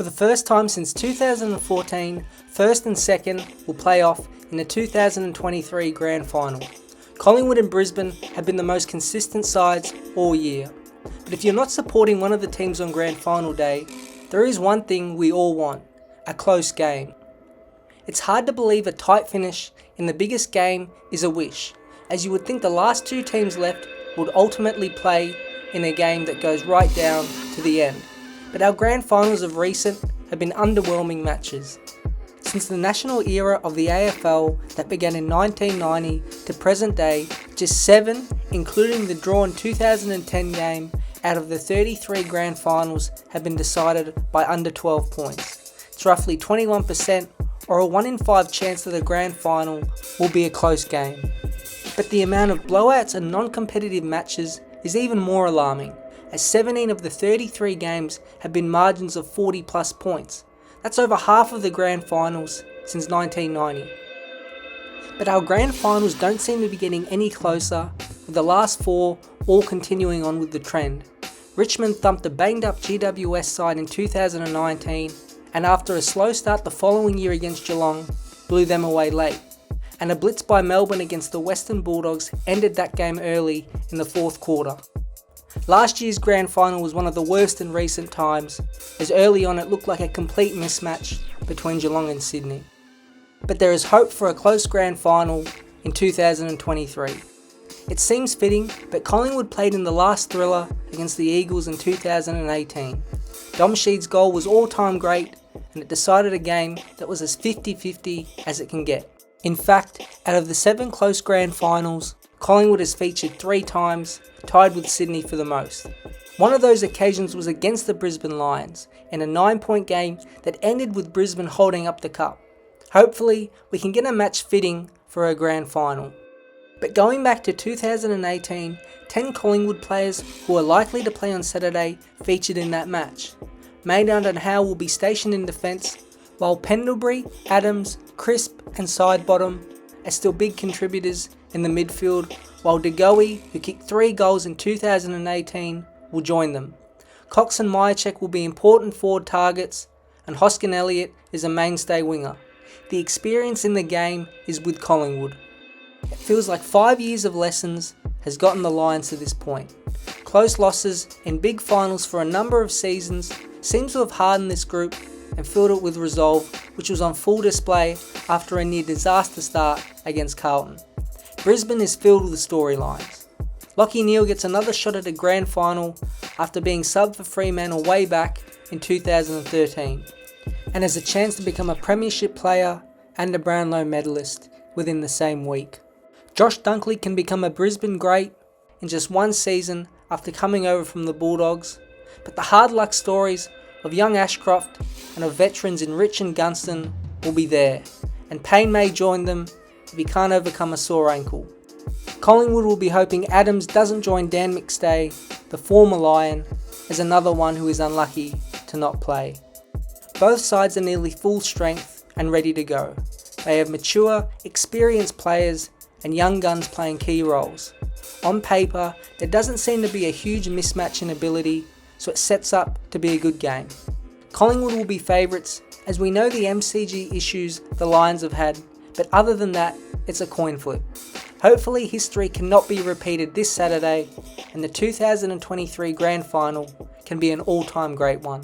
For the first time since 2014, first and second will play off in the 2023 Grand Final. Collingwood and Brisbane have been the most consistent sides all year. But if you're not supporting one of the teams on Grand Final day, there is one thing we all want: a close game. It's hard to believe a tight finish in the biggest game is a wish, as you would think the last two teams left would ultimately play in a game that goes right down to the end. But our Grand Finals of recent have been underwhelming matches. Since the national era of the AFL that began in 1990 to present day, just 7, including the drawn 2010 game, out of the 33 Grand Finals have been decided by under 12 points. It's roughly 21%, or a 1 in 5 chance that the Grand Final will be a close game. But the amount of blowouts and non-competitive matches is even more alarming, as 17 of the 33 games have been margins of 40 plus points. That's over half of the Grand Finals since 1990. But our Grand Finals don't seem to be getting any closer, with the last 4 all continuing on with the trend. Richmond thumped a banged up GWS side in 2019, and after a slow start the following year against Geelong, blew them away late. And a blitz by Melbourne against the Western Bulldogs ended that game early in the fourth quarter. Last year's Grand Final was one of the worst in recent times, as early on it looked like a complete mismatch between Geelong and Sydney. But there is hope for a close Grand Final in 2023. It seems fitting, but Collingwood played in the last thriller against the Eagles in 2018. Dom Sheed's goal was all-time great, and it decided a game that was as 50-50 as it can get. In fact, out of the 7 close Grand Finals, Collingwood has featured 3 times, tied with Sydney for the most. One of those occasions was against the Brisbane Lions, in a 9-point game that ended with Brisbane holding up the cup. Hopefully, we can get a match fitting for a Grand Final. But going back to 2018, 10 Collingwood players who are likely to play on Saturday featured in that match. Maynard and Howe will be stationed in defence, while Pendlebury, Adams, Crisp and Sidebottom are still big contributors in the midfield, while De Goey, who kicked 3 goals in 2018, will join them. Cox and Myercheck will be important forward targets, and Hoskin Elliott is a mainstay winger. The experience in the game is with Collingwood. It feels like 5 years of lessons has gotten the Lions to this point. Close losses in big finals for a number of seasons seems to have hardened this group and filled it with resolve, which was on full display after a near disaster start against Carlton. Brisbane is filled with storylines. Lachie Neale gets another shot at a Grand Final after being subbed for Fremantle way back in 2013, and has a chance to become a premiership player and a Brownlow medalist within the same week. Josh Dunkley can become a Brisbane great in just 1 season after coming over from the Bulldogs, but the hard luck stories of young Ashcroft and of veterans in Rich and Gunston will be there, and Payne may join them if he can't overcome a sore ankle. Collingwood will be hoping Adams doesn't join Dan McStay, the former Lion, as another one who is unlucky to not play. Both sides are nearly full strength and ready to go. They have mature, experienced players and young guns playing key roles. On paper, there doesn't seem to be a huge mismatch in ability, so it sets up to be a good game. Collingwood will be favourites, as we know the MCG issues the Lions have had, but other than that, it's a coin flip. Hopefully history cannot be repeated this Saturday, and the 2023 Grand Final can be an all-time great one.